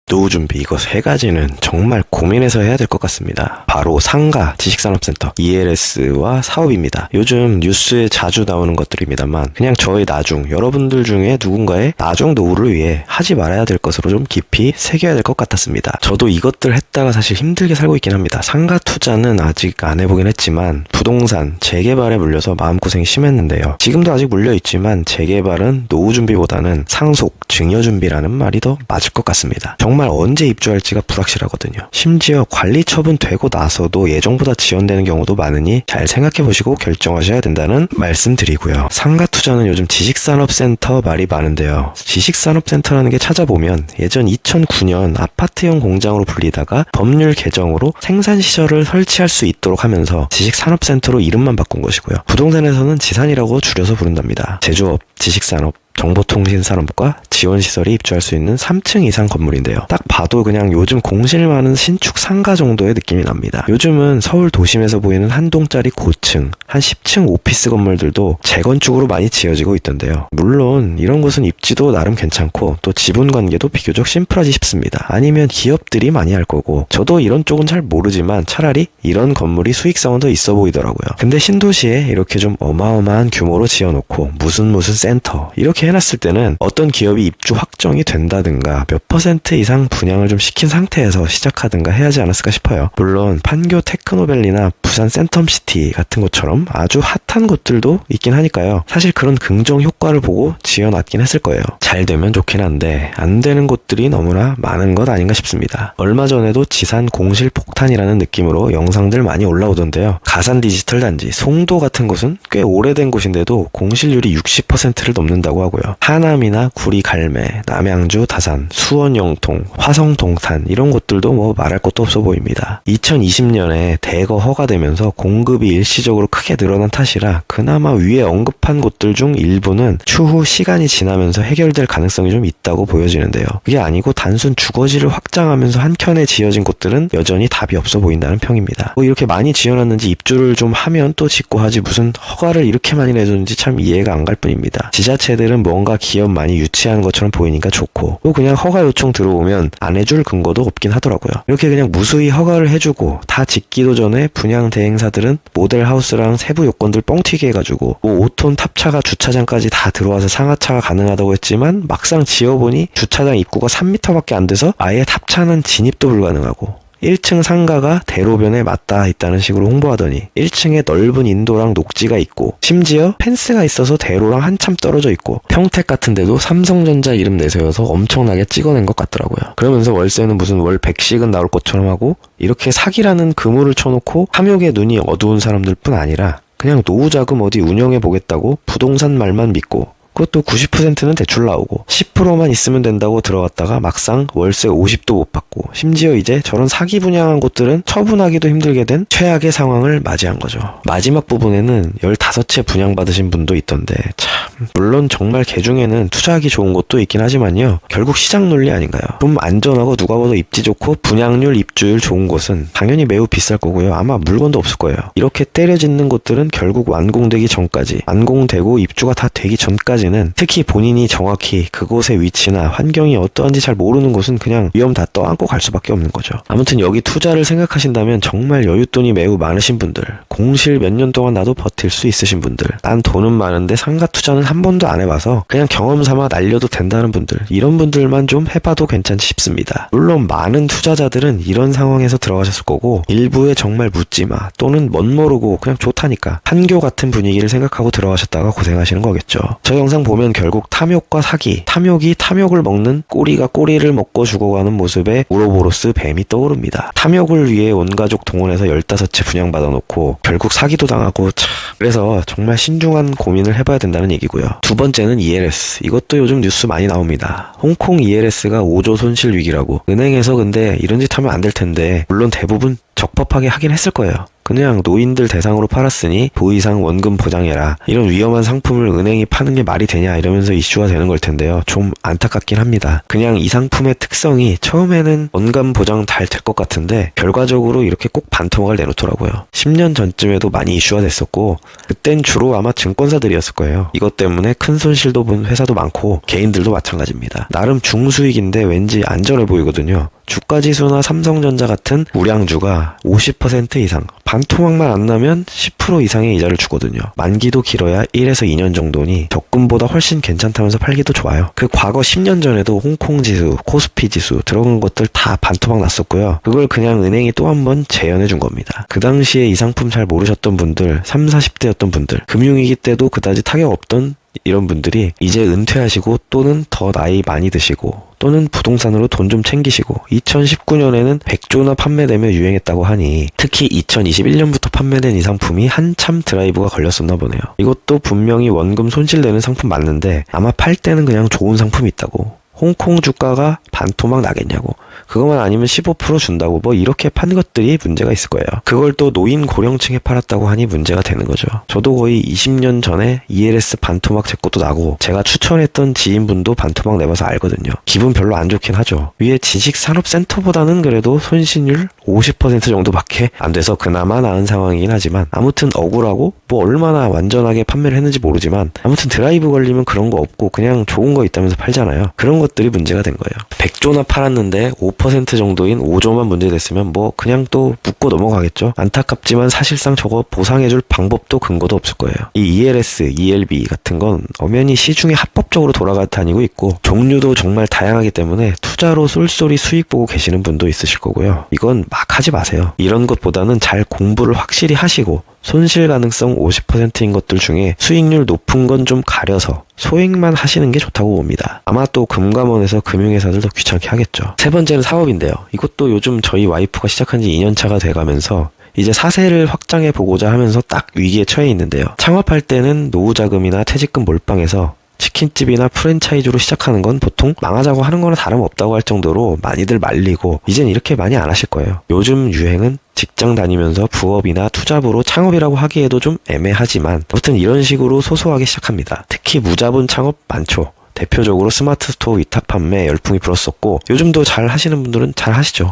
노후 준비, 이거 세 가지는 정말 고민해서 해야 될 것 같습니다. 바로 상가, 지식산업센터, ELS와 사업입니다. 요즘 뉴스에 자주 나오는 것들입니다만 그냥 저의 나중, 여러분들 중에 누군가의 나중 노후를 위해 하지 말아야 될 것으로 좀 깊이 새겨야 될 것 같았습니다. 저도 이것들 했다가 사실 힘들게 살고 있긴 합니다. 상가 투자는 아직 안 해보긴 했지만 부동산, 재개발에 물려서 마음고생이 심했는데요. 지금도 아직 물려있지만 재개발은 노후 준비보다는 상속, 증여 준비라는 말이 더 맞을 것 같습니다. 정말 언제 입주할지가 불확실하거든요. 심지어 관리 처분되고 나서도 예정보다 지연되는 경우도 많으니 잘 생각해보시고 결정하셔야 된다는 말씀 드리고요. 상가 투자는 요즘 지식산업센터 말이 많은데요. 지식산업센터라는 게 찾아보면 예전 2009년 아파트형 공장으로 불리다가 법률 개정으로 생산시설을 설치할 수 있도록 하면서 지식산업센터로 이름만 바꾼 것이고요. 부동산에서는 지산이라고 줄여서 부른답니다. 제조업, 지식산업, 정보통신산업과 지원시설이 입주할 수 있는 3층 이상 건물인데요. 딱 봐도 그냥 요즘 공실 많은 신축 상가 정도의 느낌이 납니다. 요즘은 서울 도심에서 보이는 한 동짜리 고층, 한 10층 오피스 건물들도 재건축으로 많이 지어지고 있던데요. 물론 이런 곳은 입지도 나름 괜찮고 또 지분관계도 비교적 심플하지 싶습니다. 아니면 기업들이 많이 할 거고, 저도 이런 쪽은 잘 모르지만 차라리 이런 건물이 수익성은 더 있어 보이더라고요. 근데 신도시에 이렇게 좀 어마어마한 규모로 지어놓고 무슨 센터 이렇게 해놨을 때는 어떤 기업이 입주 확정이 된다든가 몇 % 이상 분양을 좀 시킨 상태에서 시작하든가 해야지 않았을까 싶어요. 물론 판교 테크노밸리나 부산 센텀시티 같은 곳처럼 아주 핫한 곳들도 있긴 하니까요. 사실 그런 긍정 효과를 보고 지어놨긴 했을 거예요. 잘 되면 좋긴 한데 안 되는 곳들이 너무나 많은 것 아닌가 싶습니다. 얼마 전에도 지산 공실 폭탄이라는 느낌으로 영상들 많이 올라오던데요. 가산 디지털 단지 송도 같은 곳은 꽤 오래된 곳인데도 공실률이 60%를 넘는다고 하고요. 하남이나 구리 갈매, 남양주 다산, 수원 영통, 화성 동탄 이런 곳들도 뭐 말할 것도 없어 보입니다. 2020년에 대거 허가되면서 공급이 일시적으로 크게 늘어난 탓이라 그나마 위에 언급한 곳들 중 일부는 추후 시간이 지나면서 해결될 가능성이 좀 있다고 보여지는데요. 그게 아니고 단순 주거지를 확장하면서 한켠에 지어진 곳들은 여전히 답이 없어 보인다는 평입니다. 뭐 이렇게 많이 지어놨는지 입주를 좀 하면 또 짓고 하지 무슨 허가를 이렇게 많이 내줬는지 참 이해가 안 갈 뿐입니다. 지자체들은 뭔가 기업 많이 유치하는 것처럼 보이니까 좋고 또 그냥 허가 요청 들어오면 안 해줄 근거도 없긴 하더라고요. 이렇게 그냥 무수히 허가를 해주고 다 짓기도 전에 분양 대행사들은 모델하우스랑 세부 요건들 뻥튀기 해가지고 뭐 5톤 탑차가 주차장까지 다 들어와서 상하차가 가능하다고 했지만 막상 지어보니 주차장 입구가 3m밖에 안 돼서 아예 탑차는 진입도 불가능하고 1층 상가가 대로변에 맞닿아 있다는 식으로 홍보하더니 1층에 넓은 인도랑 녹지가 있고 심지어 펜스가 있어서 대로랑 한참 떨어져 있고 평택 같은 데도 삼성전자 이름 내세워서 엄청나게 찍어낸 것 같더라고요. 그러면서 월세는 무슨 월 100씩은 나올 것처럼 하고 이렇게 사기라는 그물을 쳐놓고 탐욕의 눈이 어두운 사람들 뿐 아니라 그냥 노후자금 어디 운영해 보겠다고 부동산 말만 믿고 그것도 90%는 대출 나오고 10%만 있으면 된다고 들어갔다가 막상 월세 50도 못 받고 심지어 이제 저런 사기 분양한 곳들은 처분하기도 힘들게 된 최악의 상황을 맞이한 거죠. 마지막 부분에는 15채 분양받으신 분도 있던데 참 물론 정말 개중에는 투자하기 좋은 곳도 있긴 하지만요. 결국 시장 논리 아닌가요? 좀 안전하고 누가 봐도 입지 좋고 분양률 입주율 좋은 곳은 당연히 매우 비쌀 거고요. 아마 물건도 없을 거예요. 이렇게 때려짓는 곳들은 결국 완공되기 전까지 완공되고 입주가 다 되기 전까지 특히 본인이 정확히 그곳의 위치나 환경이 어떠한지 잘 모르는 곳은 그냥 위험 다 떠안고 갈 수밖에 없는 거죠. 아무튼 여기 투자를 생각하신다면 정말 여윳돈이 매우 많으신 분들, 공실 몇 년 동안 나도 버틸 수 있으신 분들, 난 돈은 많은데 상가 투자는 한 번도 안 해봐서 그냥 경험 삼아 날려도 된다는 분들, 이런 분들만 좀 해봐도 괜찮지 싶습니다. 물론 많은 투자자들은 이런 상황에서 들어가셨을 거고 일부에 정말 묻지마 또는 멋모르고 그냥 좋다니까 한교 같은 분위기를 생각하고 들어가셨다가 고생하시는 거겠죠. 저 영상 보면 결국 탐욕과 사기, 탐욕이 탐욕을 먹는 꼬리가 꼬리를 먹고 죽어가는 모습에 우로보로스 뱀이 떠오릅니다. 탐욕을 위해 온 가족 동원해서 15채 분양받아놓고 결국 사기도 당하고 그래서 정말 신중한 고민을 해봐야 된다는 얘기고요. 두 번째는 ELS. 이것도 요즘 뉴스 많이 나옵니다. 홍콩 ELS가 5조 손실 위기라고. 은행에서 근데 이런 짓 하면 안 될 텐데 물론 대부분 적법하게 하긴 했을 거예요. 그냥 노인들 대상으로 팔았으니 보이상 원금 보장해라. 이런 위험한 상품을 은행이 파는 게 말이 되냐 이러면서 이슈가 되는 걸 텐데요. 좀 안타깝긴 합니다. 그냥 이 상품의 특성이 처음에는 원금 보장 잘 될 것 같은데 결과적으로 이렇게 꼭 반토막을 내놓더라고요. 10년 전쯤에도 많이 이슈가 됐었고 그땐 주로 아마 증권사들이었을 거예요. 이것 때문에 큰 손실도 본 회사도 많고 개인들도 마찬가지입니다. 나름 중수익인데 왠지 안전해 보이거든요. 주가지수나 삼성전자 같은 우량주가 50% 이상, 반토막만 안 나면 10% 이상의 이자를 주거든요. 만기도 길어야 1에서 2년 정도니 적금보다 훨씬 괜찮다면서 팔기도 좋아요. 그 과거 10년 전에도 홍콩지수, 코스피지수 들어간 것들 다 반토막 났었고요. 그걸 그냥 은행이 또 한 번 재현해 준 겁니다. 그 당시에 이 상품 잘 모르셨던 분들, 30, 40대였던 분들, 금융위기 때도 그다지 타격 없던 이런 분들이 이제 은퇴하시고 또는 더 나이 많이 드시고 또는 부동산으로 돈 좀 챙기시고 2019년에는 100조나 판매되며 유행했다고 하니 특히 2021년부터 판매된 이 상품이 한참 드라이브가 걸렸었나 보네요. 이것도 분명히 원금 손실되는 상품 맞는데 아마 팔 때는 그냥 좋은 상품이 있다고, 홍콩 주가가 반토막 나겠냐고, 그것만 아니면 15% 준다고 뭐 이렇게 판 것들이 문제가 있을 거예요. 그걸 또 노인 고령층에 팔았다고 하니 문제가 되는 거죠. 저도 거의 20년 전에 ELS 반토막 제 것도 나고 제가 추천했던 지인분도 반토막 내봐서 알거든요. 기분 별로 안 좋긴 하죠. 위에 지식산업센터보다는 그래도 손실률 50% 정도밖에 안 돼서 그나마 나은 상황이긴 하지만 아무튼 억울하고 뭐 얼마나 완전하게 판매를 했는지 모르지만 아무튼 드라이브 걸리면 그런 거 없고 그냥 좋은 거 있다면서 팔잖아요. 그런 것들이 문제가 된 거예요. 100조나 팔았는데 5% 정도인 5조만 문제됐으면 뭐 그냥 또 묻고 넘어가겠죠. 안타깝지만 사실상 저거 보상해줄 방법도 근거도 없을 거예요. 이 ELS, ELB 같은 건 엄연히 시중에 합법적으로 돌아다니고 있고 종류도 정말 다양하기 때문에 투자로 쏠쏠이 수익 보고 계시는 분도 있으실 거고요. 이건 막 하지 마세요. 이런 것보다는 잘 공부를 확실히 하시고 손실 가능성 50%인 것들 중에 수익률 높은 건 좀 가려서 소액만 하시는 게 좋다고 봅니다. 아마 또 금감원에서 금융회사들도 귀찮게 하겠죠. 세 번째는 사업인데요. 이것도 요즘 저희 와이프가 시작한 지 2년 차가 돼가면서 이제 사세를 확장해 보고자 하면서 딱 위기에 처해 있는데요. 창업할 때는 노후자금이나 퇴직금 몰빵해서 치킨집이나 프랜차이즈로 시작하는 건 보통 망하자고 하는 거나 다름없다고 할 정도로 많이들 말리고 이젠 이렇게 많이 안 하실 거예요. 요즘 유행은 직장 다니면서 부업이나 투잡으로 창업이라고 하기에도 좀 애매하지만 아무튼 이런 식으로 소소하게 시작합니다. 특히 무자본 창업 많죠. 대표적으로 스마트 스토어 위탁 판매 열풍이 불었었고 요즘도 잘 하시는 분들은 잘 하시죠.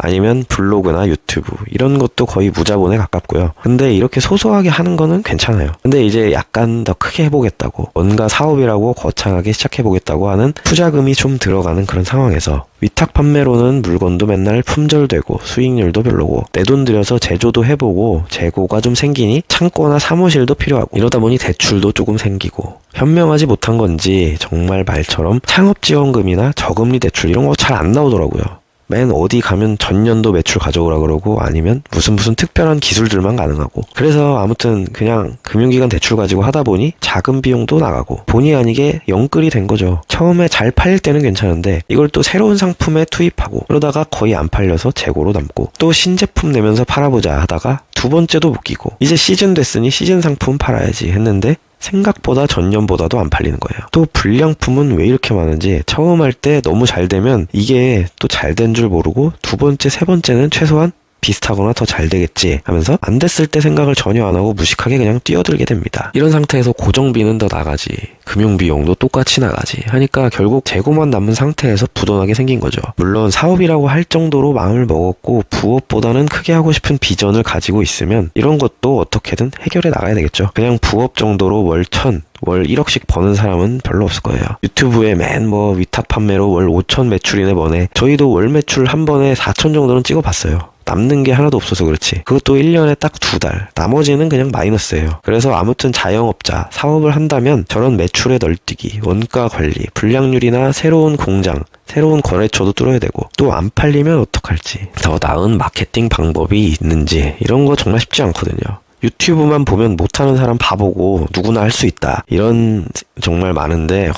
아니면 블로그나 유튜브 이런 것도 거의 무자본에 가깝고요. 근데 이렇게 소소하게 하는 거는 괜찮아요. 근데 이제 약간 더 크게 해보겠다고 뭔가 사업이라고 거창하게 시작해보겠다고 하는 투자금이 좀 들어가는 그런 상황에서 위탁 판매로는 물건도 맨날 품절되고 수익률도 별로고 내 돈 들여서 제조도 해보고 재고가 좀 생기니 창고나 사무실도 필요하고 이러다 보니 대출도 조금 생기고 현명하지 못한 건지 정말 말처럼 창업지원금이나 저금리 대출 이런 거 잘 안 나오더라고요. 맨 어디 가면 전년도 매출 가져오라 그러고 아니면 무슨 특별한 기술들만 가능하고 그래서 아무튼 그냥 금융기관 대출 가지고 하다 보니 자금 비용도 나가고 본의 아니게 영끌이 된 거죠. 처음에 잘 팔릴 때는 괜찮은데 이걸 또 새로운 상품에 투입하고 그러다가 거의 안 팔려서 재고로 남고 또 신제품 내면서 팔아보자 하다가 두 번째도 못 끼고 이제 시즌 됐으니 시즌 상품 팔아야지 했는데 생각보다 전년보다도 안 팔리는 거예요. 또 불량품은 왜 이렇게 많은지 처음 할 때 너무 잘 되면 이게 또 잘 된 줄 모르고 두 번째, 세 번째는 최소한 비슷하거나 더 잘 되겠지 하면서 안 됐을 때 생각을 전혀 안 하고 무식하게 그냥 뛰어들게 됩니다. 이런 상태에서 고정비는 더 나가지 금융비용도 똑같이 나가지 하니까 결국 재고만 남은 상태에서 부도나게 생긴 거죠. 물론 사업이라고 할 정도로 마음을 먹었고 부업보다는 크게 하고 싶은 비전을 가지고 있으면 이런 것도 어떻게든 해결해 나가야 되겠죠. 그냥 부업 정도로 월 1,000, 월 1억씩 버는 사람은 별로 없을 거예요. 유튜브에 맨 위탁 판매로 월 5천 매출이네 뭐네. 저희도 월 매출 한 번에 4천 정도는 찍어봤어요. 남는 게 하나도 없어서 그렇지. 그것도 1년에 딱 2달. 나머지는 그냥 마이너스예요. 그래서 아무튼 자영업자, 사업을 한다면 저런 매출의 널뛰기, 원가 관리, 불량률이나 새로운 공장, 새로운 거래처도 뚫어야 되고 또 안 팔리면 어떡할지, 더 나은 마케팅 방법이 있는지 이런 거 정말 쉽지 않거든요. 유튜브만 보면 못하는 사람 바보고 누구나 할 수 있다 이런 정말 많은데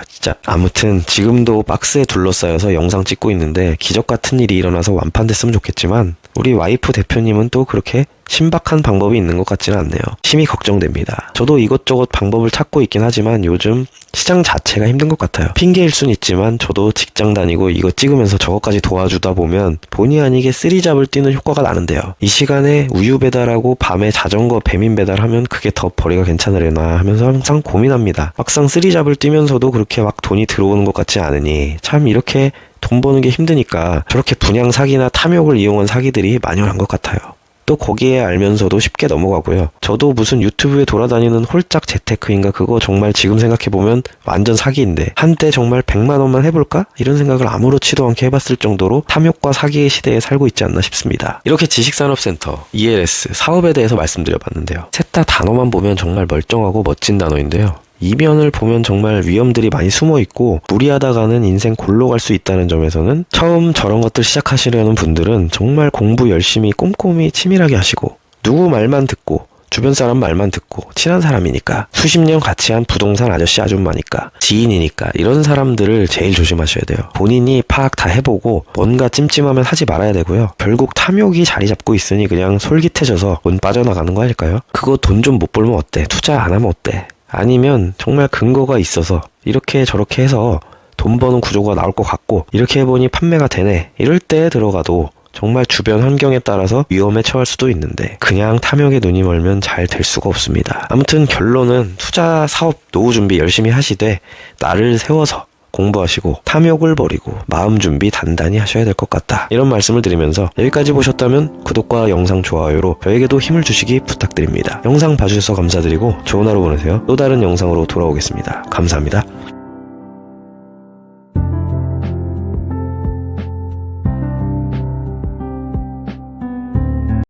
진짜 아무튼 지금도 박스에 둘러싸여서 영상 찍고 있는데 기적 같은 일이 일어나서 완판됐으면 좋겠지만 우리 와이프 대표님은 또 그렇게 신박한 방법이 있는 것 같지는 않네요. 심히 걱정됩니다. 저도 이것저것 방법을 찾고 있긴 하지만 요즘 시장 자체가 힘든 것 같아요. 핑계일 순 있지만 저도 직장 다니고 이거 찍으면서 저것까지 도와주다 보면 본의 아니게 쓰리잡을 뛰는 효과가 나는데요. 이 시간에 우유 배달하고 밤에 자전거 배민 배달하면 그게 더 벌이가 괜찮으려나 하면서 항상 고민합니다. 막상 쓰리잡을 뛰면서도 그렇게 막 돈이 들어오는 것 같지 않으니 참 이렇게 돈 버는 게 힘드니까 저렇게 분양 사기나 탐욕을 이용한 사기들이 만연한 것 같아요. 또 거기에 알면서도 쉽게 넘어가고요. 저도 무슨 유튜브에 돌아다니는 홀짝 재테크인가 그거 정말 지금 생각해보면 완전 사기인데 한때 정말 100만 원만 해볼까? 이런 생각을 아무렇지도 않게 해봤을 정도로 탐욕과 사기의 시대에 살고 있지 않나 싶습니다. 이렇게 지식산업센터, ELS, 사업에 대해서 말씀드려봤는데요. 셋 다 단어만 보면 정말 멀쩡하고 멋진 단어인데요. 이면을 보면 정말 위험들이 많이 숨어있고 무리하다가는 인생 골로 갈 수 있다는 점에서는 처음 저런 것들 시작하시려는 분들은 정말 공부 열심히 꼼꼼히 치밀하게 하시고 누구 말만 듣고 주변 사람 말만 듣고 친한 사람이니까 수십 년 같이 한 부동산 아저씨 아줌마니까 지인이니까 이런 사람들을 제일 조심하셔야 돼요. 본인이 파악 다 해보고 뭔가 찜찜하면 하지 말아야 되고요. 결국 탐욕이 자리 잡고 있으니 그냥 솔깃해져서 돈 빠져나가는 거 아닐까요? 그거 돈 좀 못 벌면 어때? 투자 안 하면 어때? 아니면 정말 근거가 있어서 이렇게 저렇게 해서 돈 버는 구조가 나올 것 같고 이렇게 해보니 판매가 되네 이럴 때 들어가도 정말 주변 환경에 따라서 위험에 처할 수도 있는데 그냥 탐욕에 눈이 멀면 잘 될 수가 없습니다. 아무튼 결론은 투자, 사업, 노후 준비 열심히 하시되 나를 세워서 공부하시고 탐욕을 버리고 마음 준비 단단히 하셔야 될 것 같다. 이런 말씀을 드리면서 여기까지 보셨다면 구독과 영상 좋아요로 저에게도 힘을 주시기 부탁드립니다. 영상 봐주셔서 감사드리고 좋은 하루 보내세요. 또 다른 영상으로 돌아오겠습니다. 감사합니다.